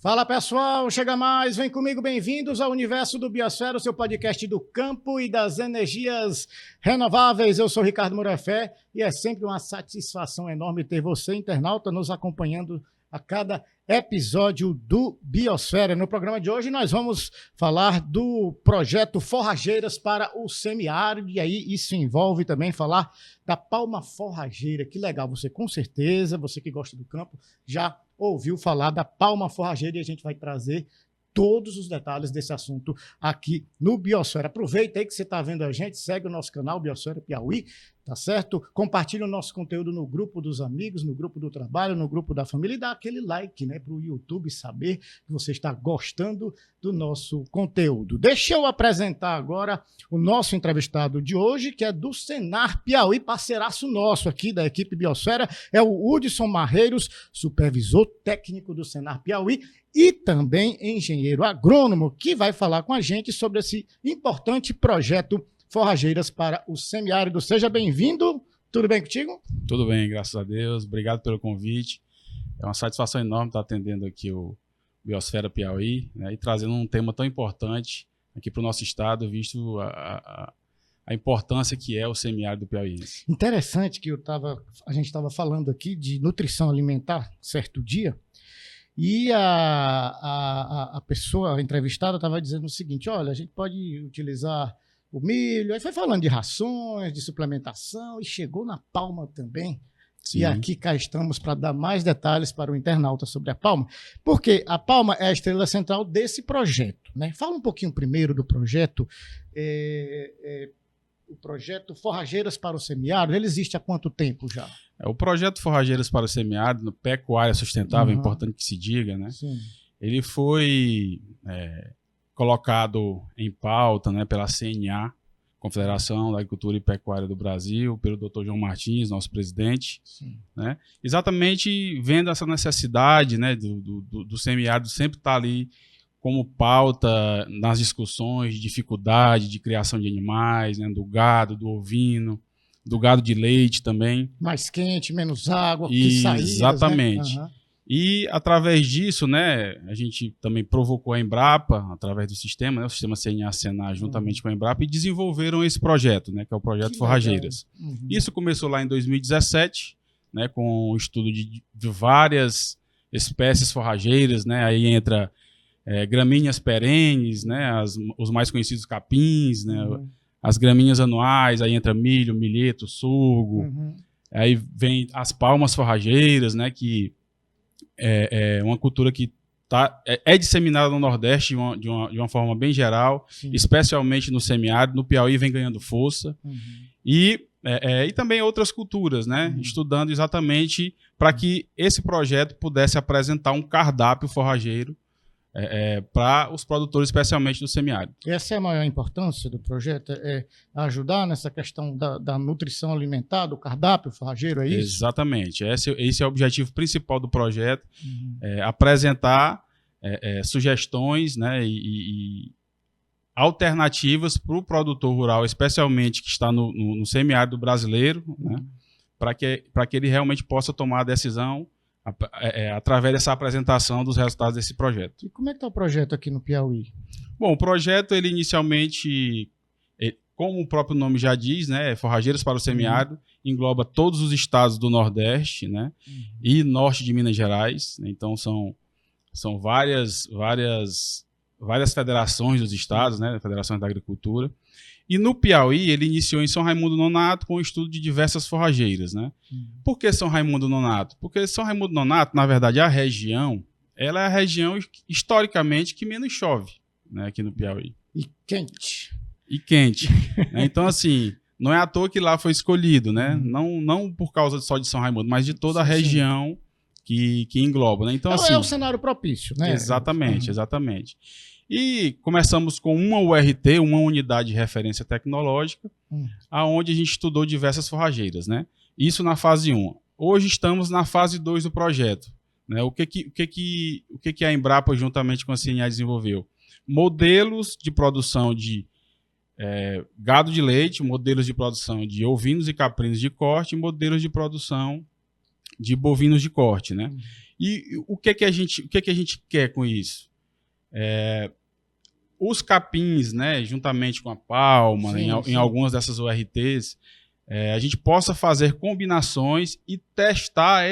Fala pessoal, chega mais, vem comigo, bem-vindos ao Universo do Biosfera, o seu podcast do campo e das energias renováveis. Eu sou Ricardo Murafé e é sempre uma satisfação enorme ter você, internauta, nos acompanhando a cada episódio do Biosfera. No programa de hoje nós vamos falar do projeto Forrageiras para o Semiárido, e aí isso envolve também falar da palma forrageira. Que legal, você com certeza, você que gosta do campo, já ouviu falar da palma forrageira e a gente vai trazer todos os detalhes desse assunto aqui no Biosfera. Aproveita aí que você está vendo a gente, segue o nosso canal Biosfera Piauí, tá certo? Compartilha o nosso conteúdo no grupo dos amigos, no grupo do trabalho, no grupo da família e dá aquele like, né, para o YouTube saber que você está gostando do nosso conteúdo. Deixa eu apresentar agora o nosso entrevistado de hoje, que é do Senar Piauí, parceiraço nosso aqui da equipe Biosfera, é o Hudson Marreiros, supervisor técnico do Senar Piauí e também engenheiro agrônomo, que vai falar com a gente sobre esse importante projeto Forrageiras para o Semiárido. Seja bem-vindo. Tudo bem contigo? Tudo bem, graças a Deus. Obrigado pelo convite. É uma satisfação enorme estar atendendo aqui o Biosfera Piauí, né, e trazendo um tema tão importante aqui para o nosso estado, visto a importância que é o semiárido piauiense. Interessante que a gente estava falando aqui de nutrição alimentar certo dia, e a pessoa entrevistada estava dizendo o seguinte: olha, a gente pode utilizar o milho, aí foi falando de rações, de suplementação, e chegou na palma também. Sim. E aqui cá estamos para dar mais detalhes para o internauta sobre a palma, porque a palma é a estrela central desse projeto, né? Fala um pouquinho primeiro do projeto. O projeto Forrageiras para o Semiárido, ele existe há quanto tempo já? O projeto Forrageiras para o Semiárido, pecuária sustentável, é importante que se diga, né? Sim. Ele foi colocado em pauta, né, pela CNA, Confederação da Agricultura e Pecuária do Brasil, pelo Dr. João Martins, nosso presidente, né? Exatamente vendo essa necessidade, né, do semiárido sempre estar ali como pauta nas discussões de dificuldade de criação de animais, né, do gado, do ovino, do gado de leite também. Mais quente, menos água, que saídas, exatamente. Né? Uhum. E através disso, né, a gente também provocou a Embrapa, através do sistema, né, o sistema CNA-Senar, juntamente com a Embrapa, e desenvolveram esse projeto, né, que é o projeto Forrageiras. Isso começou lá em 2017, né, com o estudo de várias espécies forrageiras, né, aí entra gramíneas perenes, né, os mais conhecidos capins, né, as gramíneas anuais, aí entra milho, milheto, sorgo, aí vem as palmas forrageiras, né, que é uma cultura que é disseminada no Nordeste de uma forma bem geral, especialmente no semiárido. No Piauí vem ganhando força. E também outras culturas, né? Estudando exatamente para que esse projeto pudesse apresentar um cardápio forrageiro para os produtores, especialmente do semiárido. Essa é a maior importância do projeto, é ajudar nessa questão da nutrição alimentar, do cardápio forrageiro, é isso? Exatamente. Esse é o objetivo principal do projeto, apresentar sugestões, né, e alternativas para o produtor rural, especialmente que está no semiárido brasileiro, né, para que ele realmente possa tomar a decisão através dessa apresentação dos resultados desse projeto. E como é que está o projeto aqui no Piauí? Bom, o projeto, ele inicialmente, como o próprio nome já diz, né, Forrageiras para o Semiárido, engloba todos os estados do Nordeste, né, e norte de Minas Gerais, né, então são várias federações dos estados, né, federações da agricultura. E no Piauí, ele iniciou em São Raimundo Nonato com o estudo de diversas forrageiras, né? Por que São Raimundo Nonato? Porque São Raimundo Nonato, na verdade, ela é a região historicamente que menos chove, né, aqui no Piauí. E quente. Né? Então, assim, não é à toa que lá foi escolhido, né? Não por causa só de São Raimundo, mas de toda a região que engloba, né? Então, assim, é o cenário propício, né? Exatamente. E começamos com uma URT, uma unidade de referência tecnológica, aonde a gente estudou diversas forrageiras, né? Isso na fase 1. Hoje estamos na fase 2 do projeto, né? O que a Embrapa, juntamente com a CNA, desenvolveu? Modelos de produção de gado de leite, modelos de produção de ovinos e caprinos de corte, modelos de produção de bovinos de corte, né? E o que que a gente quer com isso? Os capins, né, juntamente com a palma, Sim, em algumas dessas ORTs, a gente possa fazer combinações e testar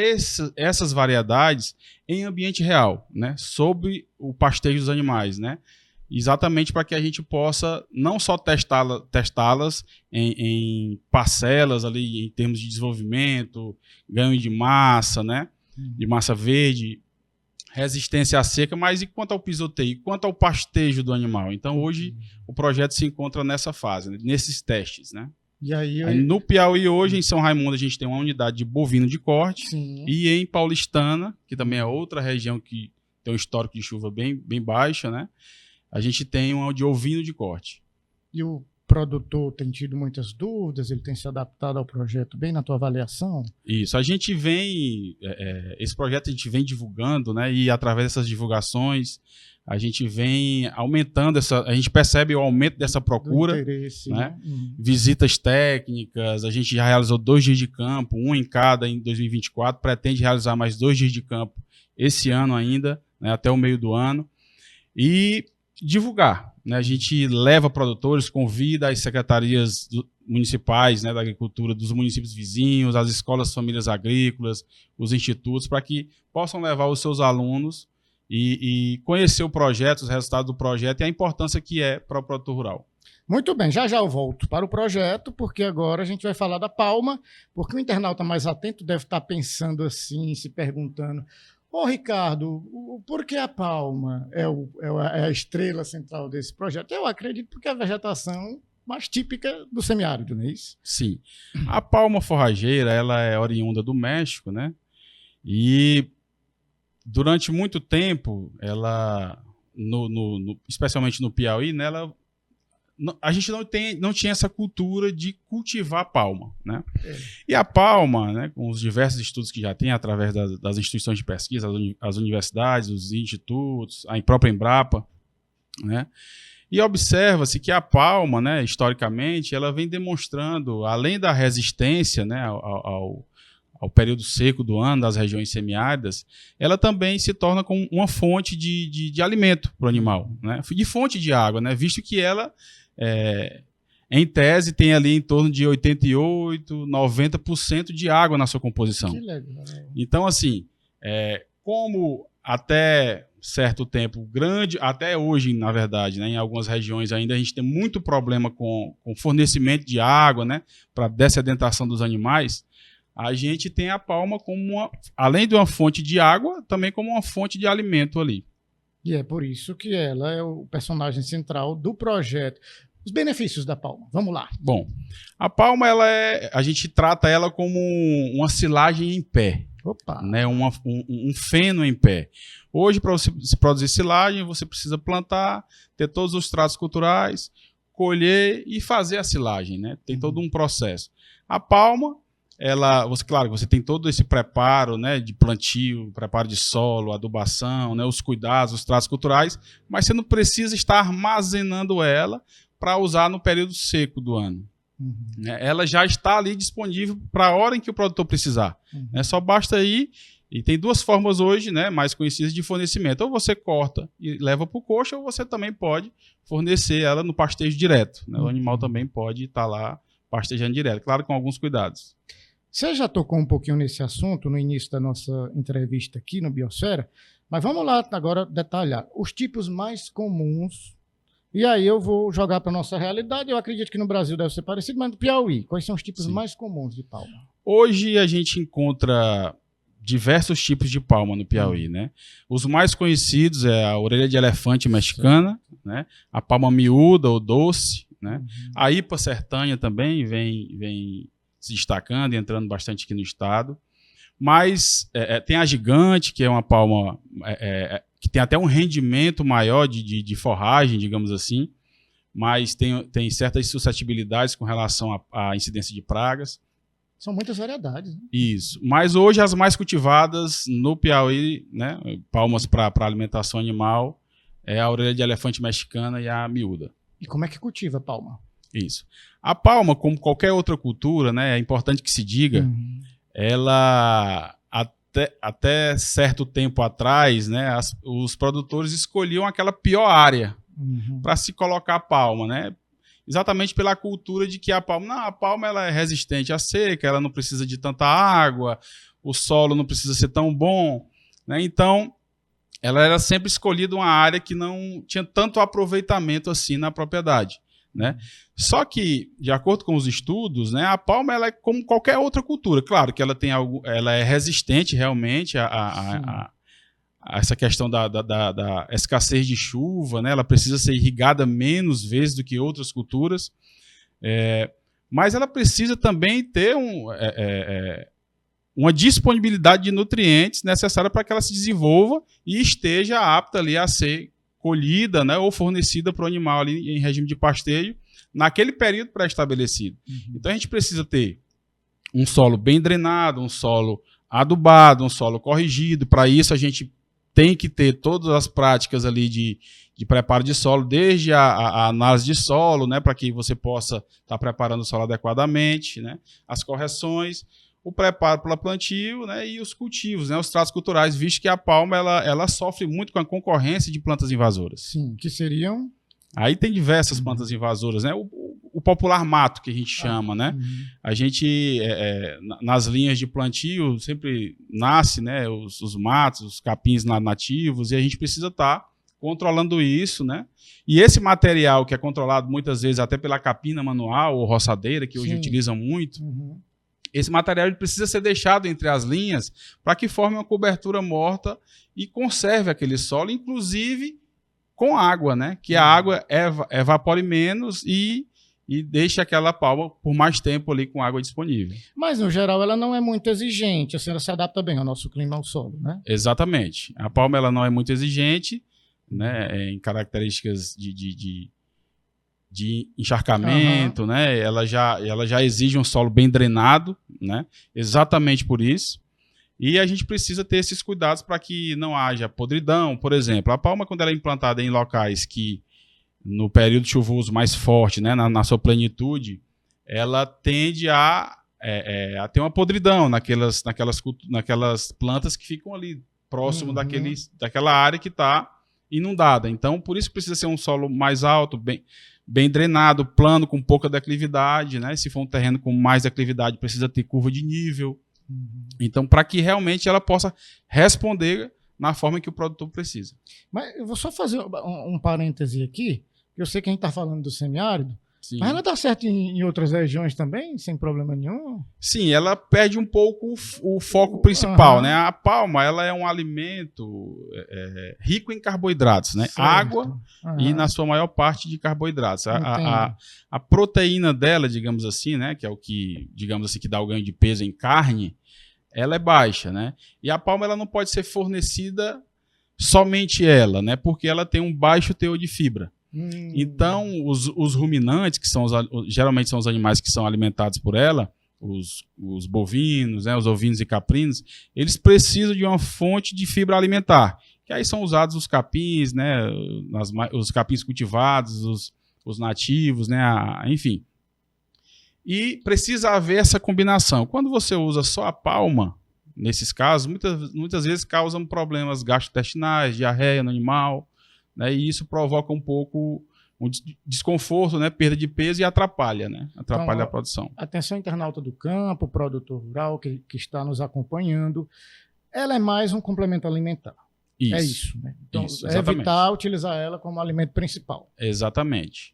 essas variedades em ambiente real, né, sob o pastejo dos animais, né, exatamente para que a gente possa não só testá-las em parcelas ali em termos de desenvolvimento, ganho de massa, né, de massa verde, resistência à seca, mas e quanto ao pisoteio, quanto ao pastejo do animal? Então hoje o projeto se encontra nessa fase, né, nesses testes, né? E aí, No Piauí hoje, em São Raimundo, a gente tem uma unidade de bovino de corte. sim. E em Paulistana, que também é outra região que tem um histórico de chuva bem baixa, né? A gente tem uma de ovino de corte. E o produtor tem tido muitas dúvidas, ele tem se adaptado ao projeto bem na tua avaliação? Isso, a gente vem, esse projeto a gente vem divulgando, né? E através dessas divulgações, a gente vem aumentando a gente percebe o aumento dessa procura, interesse, né? Visitas técnicas, a gente já realizou 2 dias de campo, um em cada em 2024, pretende realizar mais 2 dias de campo esse ano ainda, né? Até o meio do ano, e divulgar, né? A gente leva produtores, convida as secretarias municipais, né, da agricultura dos municípios vizinhos, as escolas famílias agrícolas, os institutos, para que possam levar os seus alunos e conhecer o projeto, os resultados do projeto e a importância que é para o produtor rural. Muito bem, já eu volto para o projeto, porque agora a gente vai falar da palma, porque o internauta mais atento deve estar pensando assim, se perguntando: ô Ricardo, por que a palma é a estrela central desse projeto? Eu acredito porque é a vegetação mais típica do semiárido, não é isso? Sim. A palma forrageira, ela é oriunda do México, né? E durante muito tempo, ela, especialmente no Piauí, né, a gente não tinha essa cultura de cultivar palma, né? E a palma, né, com os diversos estudos que já tem através das instituições de pesquisa, as universidades, os institutos, a própria Embrapa, né? E observa-se que a palma, né, historicamente, ela vem demonstrando, além da resistência, né, ao período seco do ano, das regiões semiáridas, ela também se torna como uma fonte de alimento para o animal, né? De fonte de água, né? Visto que ela, em tese, tem ali em torno de 88%, 90% de água na sua composição. Que legal. Então, assim, como até certo tempo grande, até hoje, na verdade, né, em algumas regiões ainda a gente tem muito problema com fornecimento de água, né, para dessedentação dos animais, a gente tem a palma como além de uma fonte de água, também como uma fonte de alimento ali. E é por isso que ela é o personagem central do projeto. Os benefícios da palma, vamos lá. Bom, a palma, a gente trata ela como uma silagem em pé. Opa. Né, um feno em pé. Hoje, para você se produzir silagem, você precisa plantar, ter todos os tratos culturais, colher e fazer a silagem, né? Tem todo um processo. A palma, você tem todo esse preparo, né, de plantio, preparo de solo, adubação, né, os cuidados, os tratos culturais, mas você não precisa estar armazenando ela para usar no período seco do ano. Ela já está ali disponível para a hora em que o produtor precisar. Só basta ir, e tem 2 formas hoje, né, mais conhecidas de fornecimento. Ou você corta e leva para o coxo, ou você também pode fornecer ela no pastejo direto, né? O animal também pode estar lá pastejando direto, claro, com alguns cuidados. Você já tocou um pouquinho nesse assunto no início da nossa entrevista aqui no Biosfera, mas vamos lá agora detalhar os tipos mais comuns. E aí eu vou jogar para a nossa realidade. Eu acredito que no Brasil deve ser parecido, mas no Piauí, quais são os tipos mais comuns de palma? Hoje a gente encontra diversos tipos de palma no Piauí, né? Os mais conhecidos é a orelha de elefante mexicana, né? A palma miúda ou doce, né? A Ipa sertânia também vem se destacando e entrando bastante aqui no estado. Mas tem a gigante, que é uma palma que tem até um rendimento maior de forragem, digamos assim, mas tem certas suscetibilidades com relação à incidência de pragas. São muitas variedades, né? Isso. Mas hoje as mais cultivadas no Piauí, né, palmas para alimentação animal, é a orelha de elefante mexicana e a miúda. E como é que cultiva a palma? Isso. A palma, como qualquer outra cultura, né, é importante que se diga, ela até certo tempo atrás, né, os produtores escolhiam aquela pior área para se colocar a palma, né? Exatamente pela cultura de que a palma ela é resistente à seca, ela não precisa de tanta água, o solo não precisa ser tão bom, né? Então, ela era sempre escolhida uma área que não tinha tanto aproveitamento assim na propriedade, né? Só que, de acordo com os estudos, né, a palma ela é como qualquer outra cultura. Claro que ela é resistente realmente a essa questão da escassez de chuva, né? Ela precisa ser irrigada menos vezes do que outras culturas, mas ela precisa também ter uma disponibilidade de nutrientes necessária para que ela se desenvolva e esteja apta ali a ser colhida, né, ou fornecida para o animal ali em regime de pasteio naquele período pré-estabelecido. Então a gente precisa ter um solo bem drenado, um solo adubado, um solo corrigido. Para isso a gente tem que ter todas as práticas ali de preparo de solo, desde a análise de solo, né, para que você possa estar preparando o solo adequadamente, né, as correções, o preparo para o plantio, né, e os cultivos, né, os tratos culturais, visto que a palma ela sofre muito com a concorrência de plantas invasoras. Sim, que seriam? Aí tem diversas plantas invasoras, né? O popular mato, que a gente chama, né? A gente, nas linhas de plantio, sempre nasce, né, os matos, os capins nativos, e a gente precisa estar controlando isso, né? E esse material que é controlado muitas vezes até pela capina manual ou roçadeira, que hoje utilizam muito, esse material ele precisa ser deixado entre as linhas para que forme uma cobertura morta e conserve aquele solo, inclusive com água, né? Que a água evapore menos e deixe aquela palma por mais tempo ali com água disponível. Mas, no geral, ela não é muito exigente, assim, ela se adapta bem ao nosso clima, ao solo, né? Exatamente. A palma ela não é muito exigente, né? Em características de encharcamento, né? Ela já exige um solo bem drenado, né? Exatamente por isso. E a gente precisa ter esses cuidados para que não haja podridão. Por exemplo, a palma, quando ela é implantada em locais que, no período chuvoso mais forte, né, na sua plenitude, ela tende a ter uma podridão naquelas plantas que ficam ali próximo daquela área que está inundada. Então, por isso precisa ser um solo mais alto, bem drenado, plano, com pouca declividade, né? Se for um terreno com mais declividade, precisa ter curva de nível. Então, para que realmente ela possa responder na forma que o produtor precisa. Mas eu vou só fazer um parêntese aqui, que eu sei que a gente está falando do semiárido, Sim. Mas ela dá certo em outras regiões também, sem problema nenhum? Sim, ela perde um pouco o foco principal, né? A palma, ela é um alimento rico em carboidratos, né? Certo. Água e, na sua maior parte, de carboidratos. A proteína dela, digamos assim, né? Que é o que, digamos assim, que dá o ganho de peso em carne, ela é baixa, né? E a palma, ela não pode ser fornecida somente ela, né? Porque ela tem um baixo teor de fibra. Então, os ruminantes, que geralmente são os animais que são alimentados por ela, os bovinos, né, os ovinos e caprinos, eles precisam de uma fonte de fibra alimentar, que aí são usados os capins, né, os capins cultivados, os nativos, né, enfim. E precisa haver essa combinação. Quando você usa só a palma, nesses casos, muitas vezes causam problemas gastrointestinais, diarreia no animal, né, e isso provoca um pouco um desconforto, né, perda de peso e atrapalha, né, então, a produção. Atenção, internauta do campo, produtor rural que está nos acompanhando, ela é mais um complemento alimentar. Isso. É isso, né? Então, isso, evitar utilizar ela como alimento principal. Exatamente.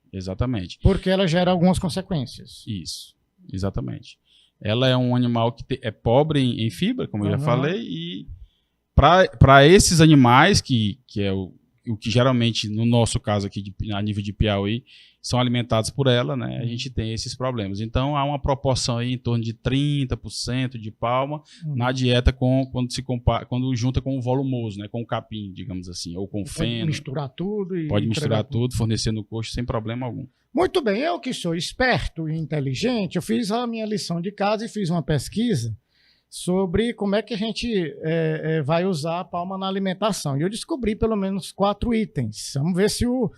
Porque ela gera algumas consequências. Isso, exatamente. Ela é um animal que é pobre em fibra, como eu já falei, e para esses animais, que é o que geralmente, no nosso caso aqui, a nível de Piauí, são alimentados por ela, né? A gente tem esses problemas. Então, há uma proporção aí em torno de 30% de palma na dieta quando junta com o volumoso, né? Com o capim, digamos assim, ou com o feno. Pode misturar tudo. Pode misturar tudo, fornecer no coxo sem problema algum. Muito bem, eu que sou esperto e inteligente, eu fiz a minha lição de casa e fiz uma pesquisa sobre como é que a gente vai usar a palma na alimentação. E eu descobri pelo menos 4 itens. Vamos ver se o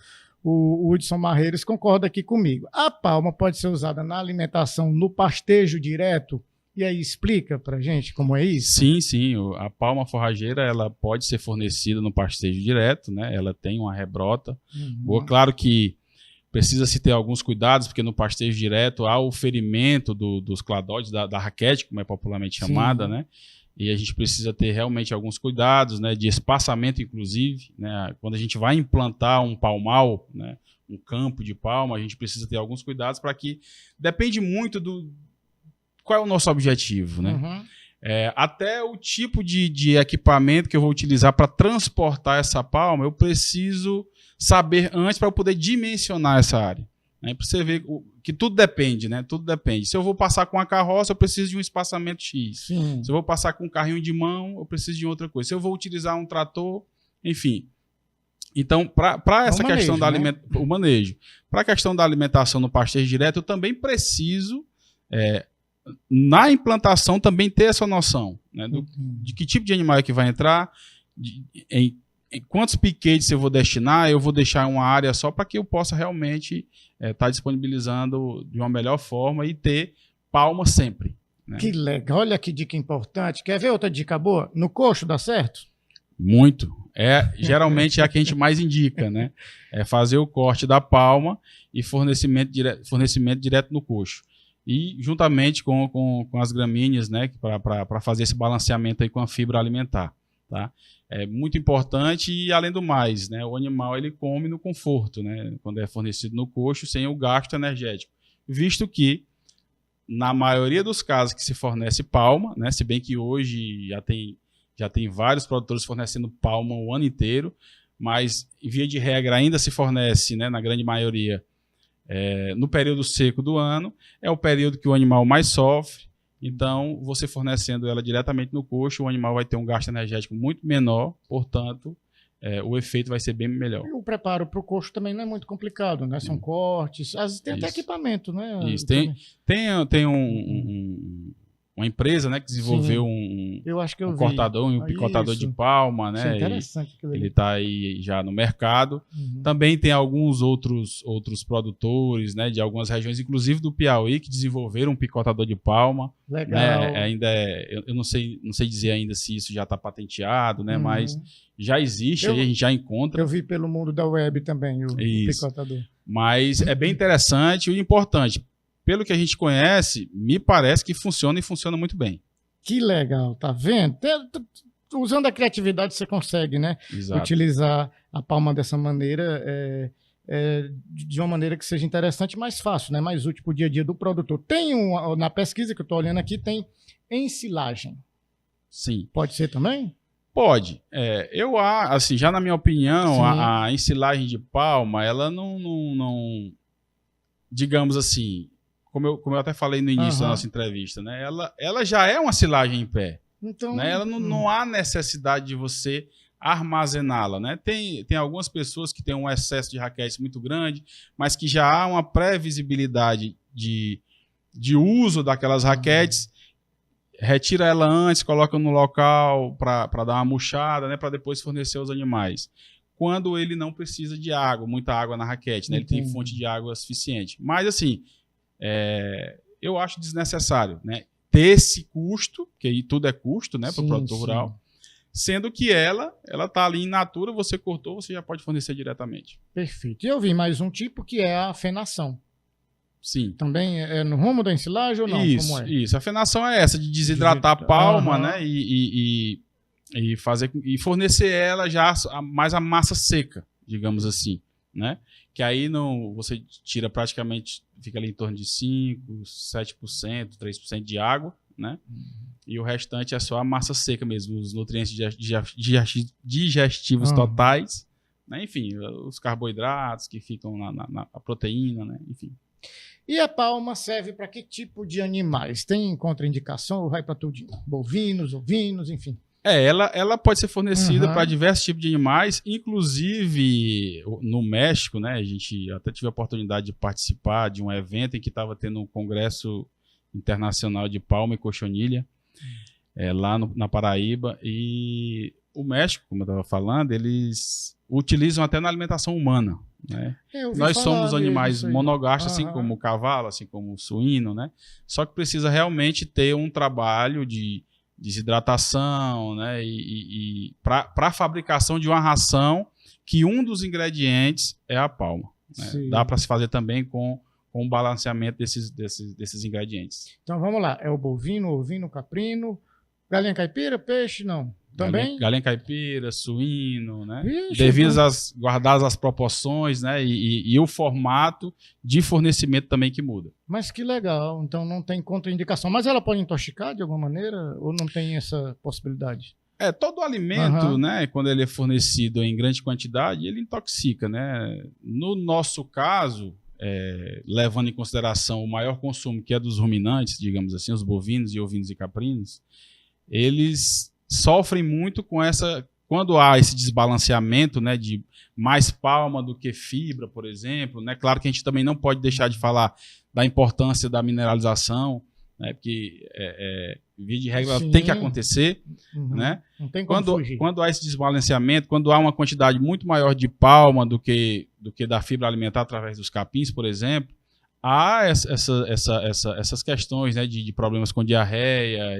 Hudson Marreiros concorda aqui comigo. A palma pode ser usada na alimentação, no pastejo direto, E aí explica pra gente como é isso? Sim. A palma forrageira ela pode ser fornecida no pastejo direto, né? Ela tem uma rebrota. Claro que precisa se ter alguns cuidados, porque no pastejo direto há o ferimento dos cladóides, da raquete, como é popularmente chamada, né? E a gente precisa ter realmente alguns cuidados, né? De espaçamento, inclusive, né? Quando a gente vai implantar um palmal, né? Um campo de palma, a gente precisa ter alguns cuidados para que... Depende muito qual é o nosso objetivo, né? Até o tipo de equipamento que eu vou utilizar para transportar essa palma, eu preciso saber antes para eu poder dimensionar essa área. Né? Para você ver que tudo depende, né? Tudo depende. Se eu vou passar com a carroça, eu preciso de um espaçamento X. Sim. Se eu vou passar com um carrinho de mão, eu preciso de outra coisa. Se eu vou utilizar um trator, enfim. Então, para essa questão da o manejo, para a questão da alimentação no pastejo direto, eu também preciso... na implantação também ter essa noção, né, de que tipo de animal é que vai entrar, em quantos piquetes eu vou destinar, eu vou deixar uma área só para que eu possa realmente estar disponibilizando de uma melhor forma e ter palma sempre. Né? Que legal, olha que dica importante. Quer ver outra dica boa? No coxo dá certo? Muito. Geralmente é a que a gente mais indica, né? É fazer o corte da palma e fornecimento direto no coxo. E juntamente com as gramíneas, né, para fazer esse balanceamento aí com a fibra alimentar, tá? É muito importante e, além do mais, né, o animal ele come no conforto, né, quando é fornecido no coxo, sem o gasto energético, visto que, na maioria dos casos que se fornece palma, né, se bem que hoje já tem vários produtores fornecendo palma o ano inteiro, mas, via de regra, ainda se fornece, né, na grande maioria, no período seco do ano, é o período que o animal mais sofre, então você fornecendo ela diretamente no coxo, o animal vai ter um gasto energético muito menor, portanto, o efeito vai ser bem melhor. E o preparo para o coxo também não é muito complicado, né? São cortes, às vezes tem até equipamento, né? Isso, tem uma empresa, né, que desenvolveu um cortador e um picotador de palma, né? Isso é interessante. Ele está aí já no mercado. Também tem alguns outros produtores, né, de algumas regiões, inclusive do Piauí, que desenvolveram um picotador de palma. Legal. Né? Eu não sei dizer ainda se isso já está patenteado, né? Mas já existe, aí a gente já encontra. Eu vi pelo mundo da web também o picotador. Mas é bem interessante e importante. Pelo que a gente conhece, me parece que funciona e funciona muito bem. Que legal, tá vendo? Usando a criatividade você consegue, né? Exato. Utilizar a palma dessa maneira, de uma maneira que seja interessante e mais fácil, né? Mais útil para o dia a dia do produtor. Na pesquisa que eu estou olhando aqui, tem ensilagem. Sim. Pode ser também? Pode. Eu, assim, já na minha opinião, a ensilagem de palma, ela não digamos assim... Como eu até falei no início da nossa entrevista, né? Ela já é uma silagem em pé. Então, né? Ela não há necessidade de você armazená-la, né? Tem algumas pessoas que têm um excesso de raquetes muito grande, mas que já há uma previsibilidade de uso daquelas raquetes, retira ela antes, coloca no local para dar uma murchada, né? Para depois fornecer aos animais. Quando ele não precisa de água, muita água na raquete, né? Ele tem fonte de água suficiente. Mas, assim... eu acho desnecessário, né, ter esse custo, porque aí tudo é custo, né, para o produtor rural, sendo que ela está ali in natura, você cortou, você já pode fornecer diretamente. Perfeito. E eu vi mais um tipo que é a fenação. Sim. Também é no rumo da ensilagem ou não? Isso, como é? Isso. A fenação é essa, de desidratar a palma, né, e fornecer ela já mais a massa seca, digamos assim, né? Que aí você tira praticamente, fica ali em torno de 5%, 7%, 3% de água, né? E o restante é só a massa seca mesmo, os nutrientes digestivos totais, né? Enfim, os carboidratos que ficam na proteína, né? Enfim. E a palma serve para que tipo de animais? Tem contraindicação ou vai para tudo? Bovinos, ovinos, enfim. Ela pode ser fornecida para diversos tipos de animais, inclusive no México, né? A gente até tive a oportunidade de participar de um evento em que estava tendo um congresso internacional de palma e cochonilha, lá na Paraíba, e O México, como eu estava falando, eles utilizam até na alimentação humana, né? Nós somos animais monogastos, assim como o cavalo, assim como o suíno, né? Só que precisa realmente ter um trabalho de desidratação, né? E para a fabricação de uma ração que um dos ingredientes é a palma, né? Dá para se fazer também com o balanceamento desses ingredientes. Então vamos lá, é o bovino, ovino, caprino, galinha caipira, peixe, não? Também? Galinha caipira, suíno, né? Vixe, devido guardadas as proporções, né? E o formato de fornecimento também que muda. Mas que legal, então não tem contraindicação. Mas ela pode intoxicar de alguma maneira ou não tem essa possibilidade? Todo alimento, né? Quando ele é fornecido em grande quantidade, ele intoxica, né? No nosso caso, levando em consideração o maior consumo que é dos ruminantes, digamos assim, os bovinos e ovinos e caprinos, eles sofrem muito com quando há esse desbalanceamento, né, de mais palma do que fibra, por exemplo, né? Claro que a gente também não pode deixar de falar da importância da mineralização, né, porque via de regra ela tem que acontecer, né? Não tem como fugir. Quando há esse desbalanceamento, quando há uma quantidade muito maior de palma do que da fibra alimentar através dos capins, por exemplo, há essas questões, né, de problemas com diarreia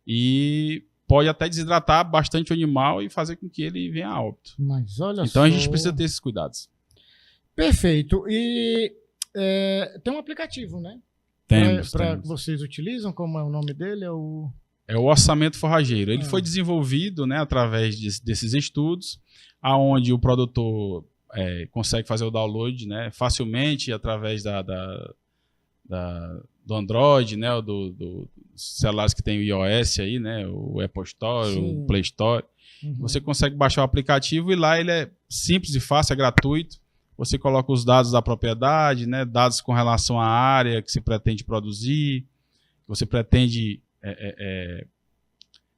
e pode até desidratar bastante o animal e fazer com que ele venha a óbito. Mas olha então só... a gente precisa ter esses cuidados. Perfeito. E tem um aplicativo, né? Temos. Que vocês utilizam, como é o nome dele? É o orçamento forrageiro. Ele foi desenvolvido, né, através desses estudos, aonde o produtor consegue fazer o download, né, facilmente através do Android, né, dos celulares que tem o iOS aí, né, o Apple Store, o Play Store. Você consegue baixar o aplicativo e lá ele é simples e fácil, é gratuito. Você coloca os dados da propriedade, né, dados com relação à área que se pretende produzir, você pretende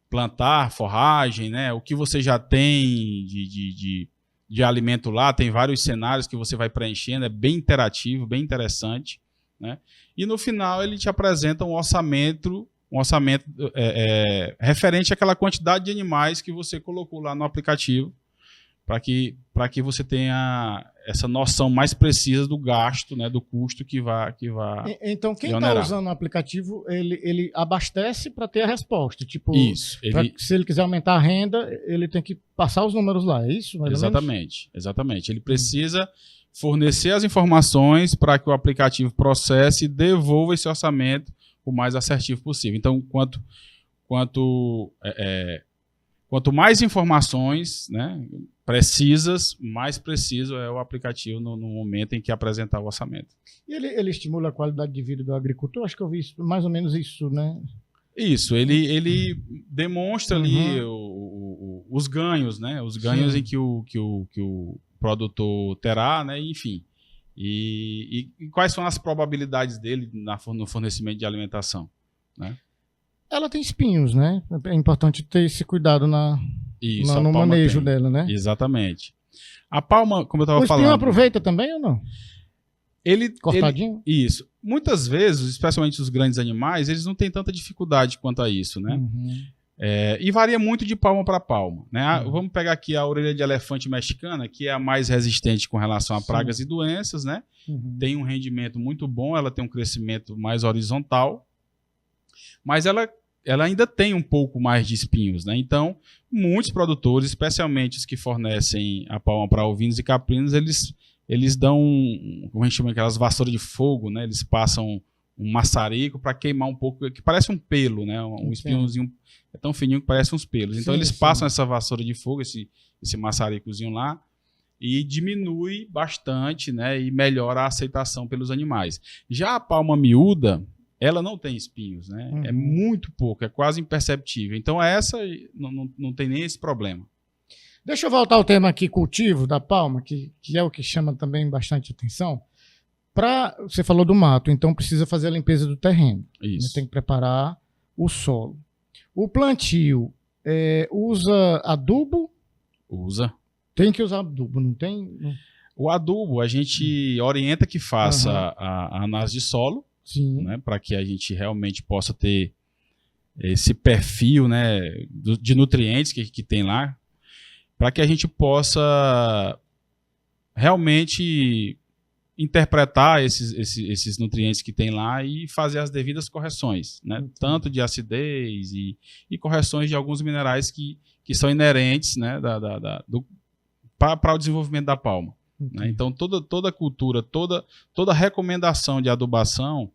plantar, forragem, né, o que você já tem de alimento lá, tem vários cenários que você vai preenchendo, é bem interativo, bem interessante, né? E no final ele te apresenta um orçamento referente àquela quantidade de animais que você colocou lá no aplicativo, para que você tenha essa noção mais precisa do gasto, né, do custo que vai Então, quem está usando o aplicativo, ele abastece para ter a resposta. Tipo, isso. Se ele quiser aumentar a renda, ele tem que passar os números lá, é isso? Exatamente. Ele precisa fornecer as informações para que o aplicativo processe e devolva esse orçamento o mais assertivo possível. Então, quanto mais informações, né, precisas, mais preciso é o aplicativo no momento em que apresentar o orçamento. E ele estimula a qualidade de vida do agricultor? Acho que eu vi mais ou menos isso, né? Isso, ele demonstra ali os ganhos, né? Os ganhos em que o produtor terá, né? Enfim. E quais são as probabilidades dele no fornecimento de alimentação, né? Ela tem espinhos, né? É importante ter esse cuidado no manejo dela, né? Exatamente. A palma, como eu estava falando... O espinho aproveita também ou não? Cortadinho? Isso. Muitas vezes, especialmente os grandes animais, eles não têm tanta dificuldade quanto a isso, né? E varia muito de palma para palma, né? Vamos pegar aqui a orelha de elefante mexicana, que é a mais resistente com relação a pragas e doenças, né? Tem um rendimento muito bom, ela tem um crescimento mais horizontal, mas ela ainda tem um pouco mais de espinhos, né? Então, muitos produtores, especialmente os que fornecem a palma para ovinos e caprinos, eles dão, como a gente chama, aquelas vassouras de fogo, né? Eles passam um maçarico para queimar um pouco, que parece um pelo, né? Um espinhozinho é tão fininho que parece uns pelos. Então, eles passam essa vassoura de fogo, esse maçaricozinho lá, e diminui bastante, né? E melhora a aceitação pelos animais. Já a palma miúda, ela não tem espinhos, né? É muito pouco, é quase imperceptível. Então, essa não tem nem esse problema. Deixa eu voltar ao tema aqui, cultivo da palma, que é o que chama também bastante atenção. Você falou do mato, então precisa fazer a limpeza do terreno. Isso. Tem que preparar o solo. O plantio, usa adubo? Usa. Tem que usar adubo, não tem? O adubo, a gente orienta que faça a análise de solo, né, para que a gente realmente possa ter esse perfil, né, de nutrientes que tem lá. para que a gente possa realmente interpretar esses nutrientes que tem lá e fazer as devidas correções, né? Tanto de acidez e correções de alguns minerais que são inerentes, né, para o desenvolvimento da palma. Né? Então, toda cultura, toda recomendação de adubação,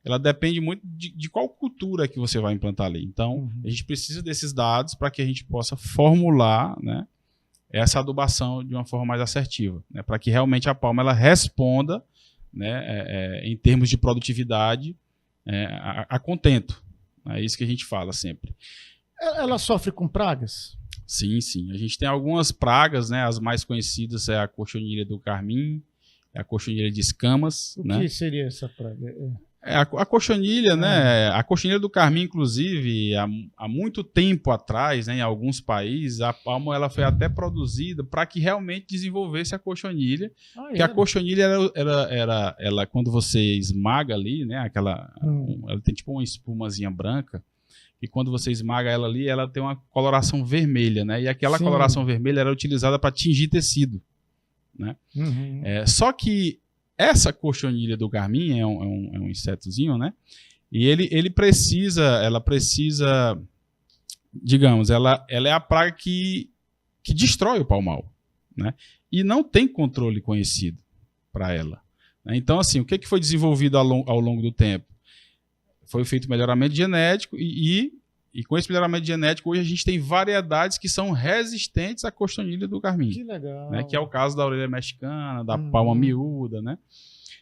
ela depende muito de qual cultura que você vai implantar ali. Então, a gente precisa desses dados para que a gente possa formular, né, essa adubação de uma forma mais assertiva, né, para que realmente a palma ela responda, né, em termos de produtividade, a contento. É isso que a gente fala sempre. Ela sofre com pragas? Sim, sim. A gente tem algumas pragas, né? As mais conhecidas é a cochonilha do carmim, a cochonilha de escamas. O né? que seria essa praga? A cochonilha, né? A cochonilha do carmim, inclusive, há muito tempo atrás, né, em alguns países, a palma ela foi até produzida para que realmente desenvolvesse a cochonilha. Porque a cochonilha ela, quando você esmaga ali, né? Ela tem tipo uma espumazinha branca. E quando você esmaga ela ali, ela tem uma coloração vermelha, né? E aquela coloração vermelha era utilizada para tingir tecido, né? Só que essa cochonilha do carmim é um insetozinho, né? E ela precisa, digamos, ela é a praga que destrói o palmal, né? E não tem controle conhecido para ela. Né? Então, assim, o que foi desenvolvido ao longo do tempo? Foi feito melhoramento genético e com esse melhoramento genético, hoje a gente tem variedades que são resistentes à cochonilha do carmim. Que legal. Né? Que é o caso da orelha mexicana, da palma miúda, né?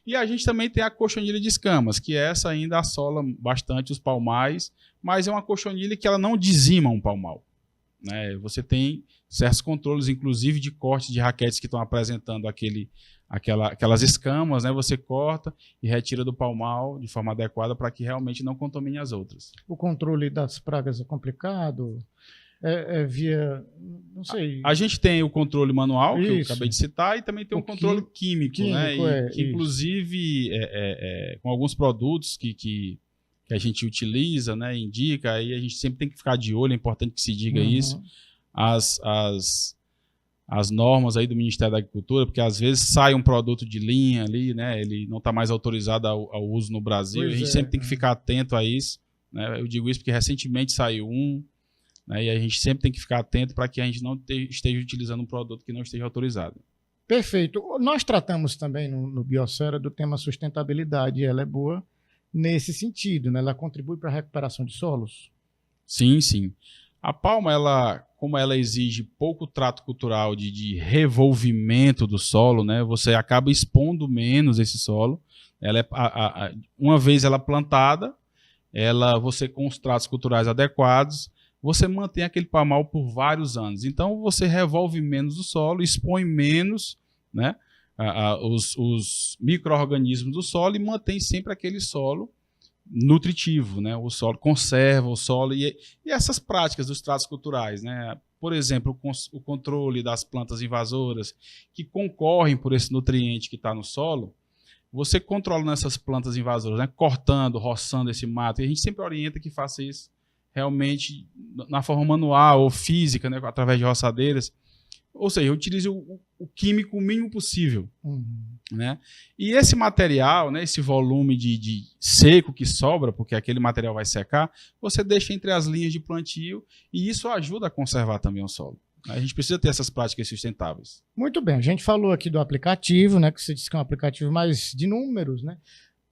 E a gente também tem a cochonilha de escamas, que essa ainda assola bastante os palmais, mas é uma cochonilha que ela não dizima um palmal. Né? Você tem certos controles, inclusive de corte de raquetes que estão apresentando aquelas escamas, né? Você corta e retira do palmal de forma adequada para que realmente não contamine as outras. O controle das pragas é complicado? Via, não sei. A gente tem o controle manual, que eu acabei de citar, e também tem o controle químico, né? Que inclusive, com alguns produtos que a gente utiliza, né? Indica, aí a gente sempre tem que ficar de olho, é importante que se diga isso. As normas aí do Ministério da Agricultura, porque às vezes sai um produto de linha ali, né? Ele não está mais autorizado ao uso no Brasil. A gente sempre tem que ficar atento a isso. Né? Eu digo isso porque recentemente saiu né? E a gente sempre tem que ficar atento para que a gente não esteja utilizando um produto que não esteja autorizado. Perfeito. Nós tratamos também no Biosfera do tema sustentabilidade, e ela é boa nesse sentido, né? Ela contribui para a recuperação de solos? Sim, sim. A palma, como ela exige pouco trato cultural de revolvimento do solo, né, você acaba expondo menos esse solo. Ela uma vez ela plantada, você com os tratos culturais adequados, você mantém aquele palmal por vários anos. Então você revolve menos o solo, expõe menos, né, os micro-organismos do solo e mantém sempre aquele solo nutritivo, né? O solo conserva o solo e essas práticas dos tratos culturais, né? Por exemplo, o controle das plantas invasoras que concorrem por esse nutriente que está no solo, você controla nessas plantas invasoras, né? Cortando, roçando esse mato, e a gente sempre orienta que faça isso realmente na forma manual ou física, né? Através de roçadeiras. Ou seja, utilize o químico o mínimo possível. Né? E esse material, né, esse volume de seco que sobra, porque aquele material vai secar, você deixa entre as linhas de plantio e isso ajuda a conservar também o solo. A gente precisa ter essas práticas sustentáveis. Muito bem, a gente falou aqui do aplicativo, né, que você disse que é um aplicativo mais de números, né?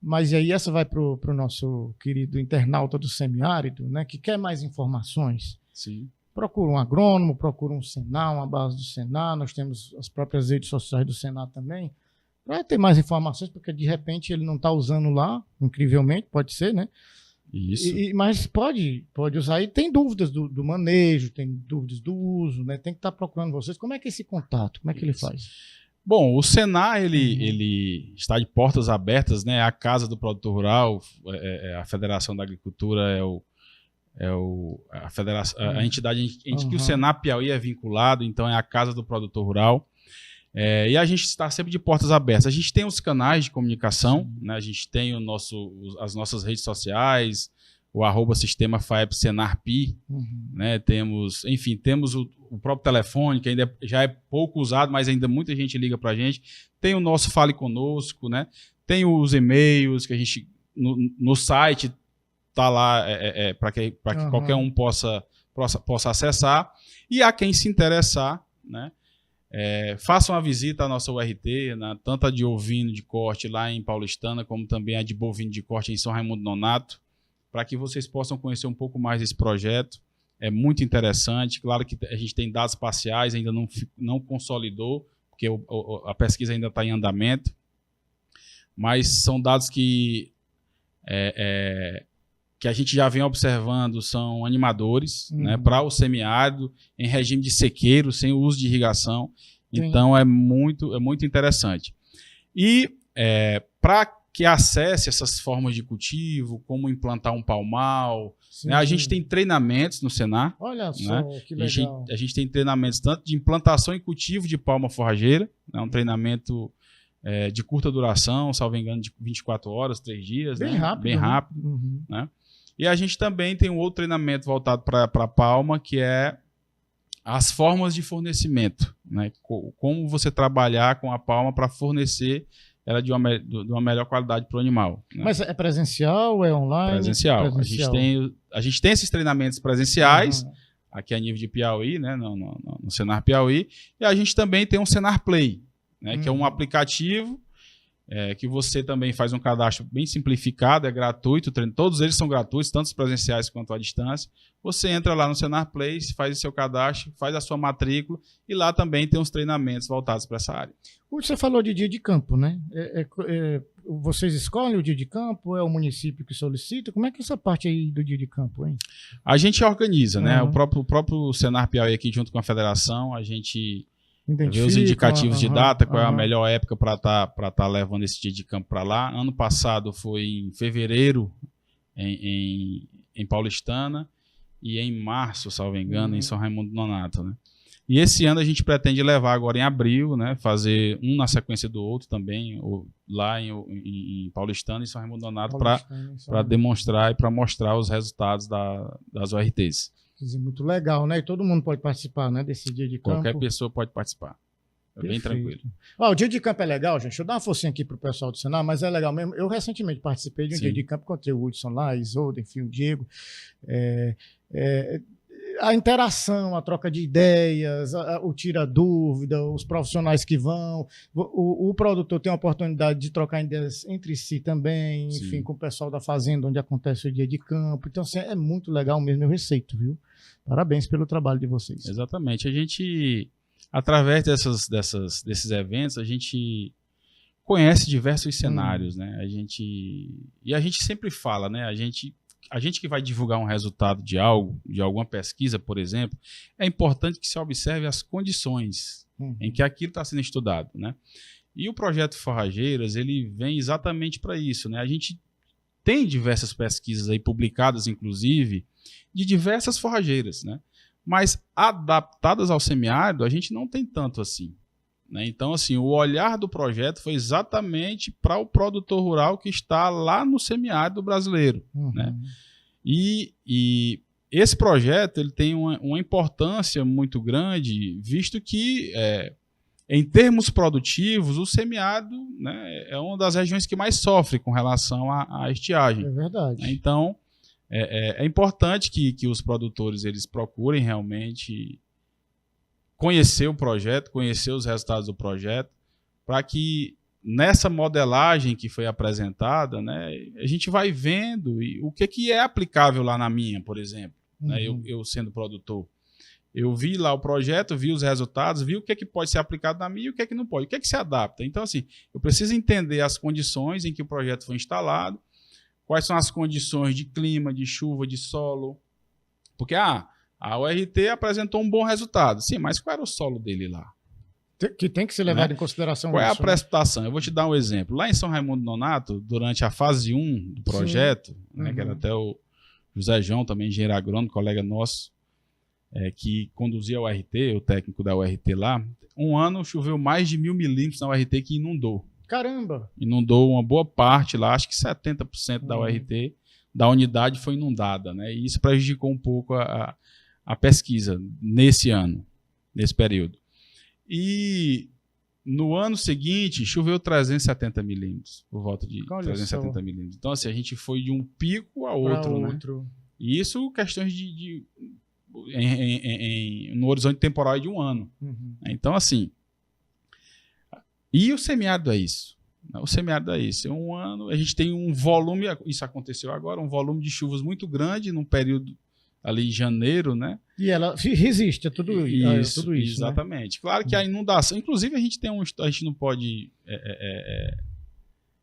Mas aí essa vai para o nosso querido internauta do semiárido, né, que quer mais informações. Sim. Procura um agrônomo, procura um Senar, uma base do Senar, nós temos as próprias redes sociais do Senar também, para ter mais informações, porque de repente ele não está usando lá, incrivelmente, pode ser, né? Isso. Mas pode usar e tem dúvidas do manejo, tem dúvidas do uso, né? Tem que estar procurando vocês. Como é que é esse contato? Como é que ele faz? Bom, o Senar, ele está de portas abertas, né? A Casa do Produtor Rural, a Federação da Agricultura a federação, a entidade em que o Senar Piauí é vinculado, então é a Casa do Produtor Rural. E a gente está sempre de portas abertas. A gente tem os canais de comunicação, né? A gente tem as nossas redes sociais, o @sistema FAEP Senarpi, né? Temos o próprio telefone, que ainda já é pouco usado, mas ainda muita gente liga para a gente. Tem o nosso Fale Conosco, né? Tem os e-mails que a gente, no site, tá lá para que qualquer um possa acessar. E a quem se interessar, né? Façam uma visita à nossa URT, tanto a de ovino de corte lá em Paulistana, como também a de bovino de corte em São Raimundo Nonato, para que vocês possam conhecer um pouco mais desse projeto. É muito interessante. Claro que a gente tem dados parciais, ainda não consolidou, porque a pesquisa ainda está em andamento, mas são dados que a gente já vem observando, são animadores, né, para o semiárido, em regime de sequeiro, sem o uso de irrigação. Sim. Então, é muito interessante. E para que acesse essas formas de cultivo, como implantar um palmal, né, a gente tem treinamentos no Senar. Olha só, né? Que legal. A gente tem treinamentos tanto de implantação e cultivo de palma forrageira, né, um treinamento de curta duração, salvo engano, de 24 horas, 3 dias. Bem, né? rápido. Bem rápido. Né? E a gente também tem um outro treinamento voltado para a palma, que é as formas de fornecimento, né? Como você trabalhar com a palma para fornecer ela de uma melhor qualidade para o animal. Né? Mas é presencial, é online? Presencial. A gente tem esses treinamentos presenciais, aqui a nível de Piauí, né? no Senar Piauí, e a gente também tem um Senar Play, né? Que é um aplicativo que você também faz um cadastro bem simplificado, é gratuito, todos eles são gratuitos, tanto os presenciais quanto à distância. Você entra lá no Senar Play, faz o seu cadastro, faz a sua matrícula, e lá também tem uns treinamentos voltados para essa área. Você falou de dia de campo, né? Vocês escolhem o dia de campo? É o município que solicita? Como é que é essa parte aí do dia de campo, hein? A gente organiza, né? O próprio Senar Piauí aqui, junto com a federação, a gente ver os indicativos de data, qual é a melhor época para tá levando esse dia de campo para lá. Ano passado foi em fevereiro, em Paulistana, e em março, salvo engano, em São Raimundo Nonato, né? E esse ano a gente pretende levar agora em abril, né? Fazer um na sequência do outro também, lá em Paulistana e São Raimundo Nonato, para demonstrar e para mostrar os resultados das ORTs. Muito legal, né? E todo mundo pode participar, né, desse dia de campo. Qualquer pessoa pode participar. Bem tranquilo. O dia de campo é legal, gente. Deixa eu dar uma forcinha aqui pro pessoal do Senar, mas é legal mesmo. Eu recentemente participei de um dia de campo, encontrei o Hudson lá, Isolda, enfim, o Diego. A interação, a troca de ideias, o tira-dúvida, os profissionais que vão. O produtor tem a oportunidade de trocar ideias entre si também, enfim, com o pessoal da fazenda, onde acontece o dia de campo. Então, assim, é muito legal mesmo, eu receito, viu? Parabéns pelo trabalho de vocês. Exatamente. A gente, através desses eventos, a gente conhece diversos cenários, né? A gente sempre fala, né? A gente que vai divulgar um resultado de alguma pesquisa, por exemplo, é importante que se observe as condições em que aquilo está sendo estudado, né? E o projeto Forrageiras, ele vem exatamente para isso, né? A gente tem diversas pesquisas aí publicadas, inclusive, de diversas forrageiras, né? Mas adaptadas ao semiárido, a gente não tem tanto assim, né? Então, assim, o olhar do projeto foi exatamente para o produtor rural que está lá no semiárido brasileiro, né? E esse projeto ele tem uma importância muito grande, visto que, em termos produtivos, o semiárido, né, é uma das regiões que mais sofre com relação à estiagem. É verdade. Né? Então, é importante que os produtores eles procurem realmente conhecer o projeto, conhecer os resultados do projeto, para que nessa modelagem que foi apresentada, né, a gente vai vendo o que é aplicável lá na minha, por exemplo. Né, eu sendo produtor. Eu vi lá o projeto, vi os resultados, vi o que pode ser aplicado na minha e o que não pode, o que se adapta. Então, assim, eu preciso entender as condições em que o projeto foi instalado, quais são as condições de clima, de chuva, de solo. Porque a URT apresentou um bom resultado. Sim, mas qual era o solo dele lá? Que tem que ser levado em consideração. Qual é a precipitação? Eu vou te dar um exemplo. Lá em São Raimundo Nonato, durante a fase 1 do projeto, né, que era até o José João, também engenheiro agrônomo, colega nosso, que conduzia a URT, o técnico da URT lá, um ano choveu mais de 1.000 milímetros na URT que inundou. Caramba! Inundou uma boa parte lá, acho que 70% da URT, da unidade foi inundada, né? E isso prejudicou um pouco a pesquisa nesse ano, nesse período. E no ano seguinte, choveu 370 milímetros, por volta de 370 milímetros. Então, assim, a gente foi de um pico a outro, né? E isso questões no horizonte temporal de um ano. Então, assim, e o semiárido é isso. O semiárido é isso. É um ano, a gente tem um volume, isso aconteceu agora, um volume de chuvas muito grande num período ali em janeiro, né? E ela resiste a tudo isso. Tudo isso, exatamente. Né? Claro que a inundação, inclusive a gente não pode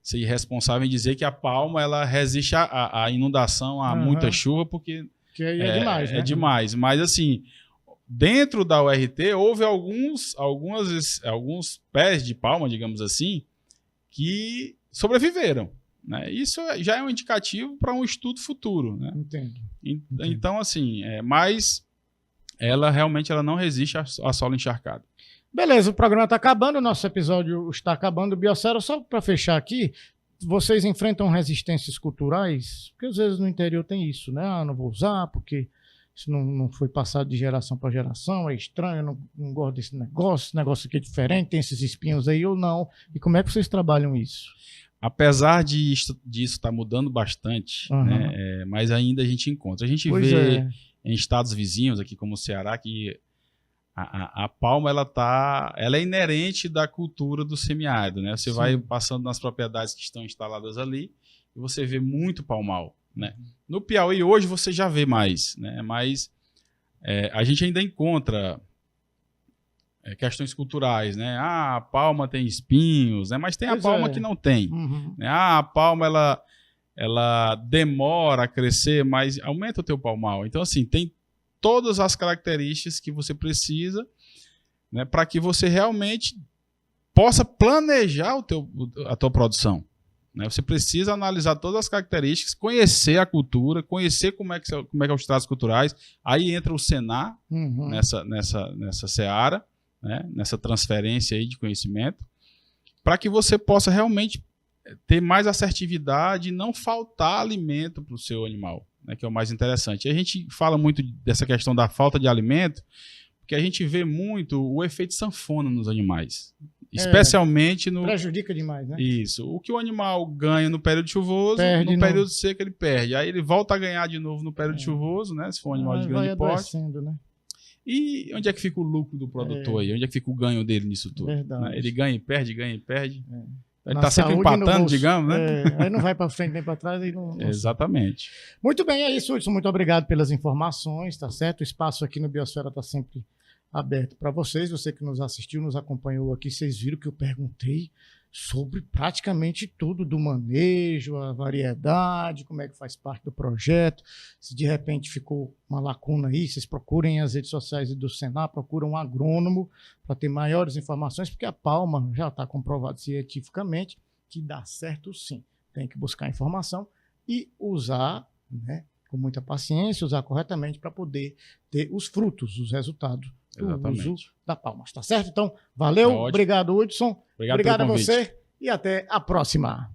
ser irresponsável em dizer que a Palma ela resiste à inundação, a muita chuva, porque é demais, né? É demais. Mas assim, dentro da URT houve alguns pés de palma, digamos assim, que sobreviveram. Né? Isso já é um indicativo para um estudo futuro. Né? Entendo. Então, assim, mas ela realmente não resiste a solo encharcado. Beleza, o programa está acabando, o nosso episódio está acabando. Biosfera, só para fechar aqui, vocês enfrentam resistências culturais? Porque às vezes no interior tem isso, né? Ah, não vou usar porque isso não foi passado de geração para geração, é estranho, não gosto desse negócio, esse negócio aqui é diferente, tem esses espinhos aí ou não. E como é que vocês trabalham isso? Apesar disso estar mudando bastante, né, mas ainda a gente encontra. A gente vê em estados vizinhos, aqui como o Ceará, que a palma ela é inerente da cultura do semiárido. Né? Você vai passando nas propriedades que estão instaladas ali e você vê muito palmal. Né? No Piauí hoje você já vê mais, né? Mas a gente ainda encontra questões culturais, né? Ah, a palma tem espinhos, né? Mas tem a palma que não tem. Né? Ah, a palma ela demora a crescer, mas aumenta o teu palmal. Então, assim, tem todas as características que você precisa, né, para que você realmente possa planejar a tua produção. Né? Você precisa analisar todas as características, conhecer a cultura, conhecer como é que é os tratos culturais. Aí entra o Senar nessa seara, né? Nessa transferência aí de conhecimento, para que você possa realmente ter mais assertividade e não faltar alimento para o seu animal, né? Que é o mais interessante. A gente fala muito dessa questão da falta de alimento, porque a gente vê muito o efeito sanfona nos animais. Especialmente no... Prejudica demais, né? Isso. O que o animal ganha no período chuvoso, no período seco ele perde. Aí ele volta a ganhar de novo no período chuvoso, né? Se for um animal de grande porte. Né? E onde é que fica o lucro do produtor aí? Onde é que fica o ganho dele nisso tudo? Né? Ele ganha e perde, ganha e perde. Ele está sempre empatando, digamos, né? Aí não vai para frente nem para trás. Aí não... Exatamente. Muito bem, é isso, Hudson. Muito obrigado pelas informações, tá certo? O espaço aqui no Biosfera está sempre aberto para vocês. Você que nos assistiu, nos acompanhou aqui, vocês viram que eu perguntei sobre praticamente tudo do manejo, a variedade, como é que faz parte do projeto. Se de repente ficou uma lacuna aí, vocês procurem as redes sociais do Senar, procuram um agrônomo para ter maiores informações, porque a palma já está comprovado cientificamente que dá certo sim. Tem que buscar informação e usar, né, com muita paciência, usar corretamente para poder ter os frutos, os resultados do uso da palma. Tá certo? Então, valeu, obrigado, Hudson. Obrigado a você e até a próxima.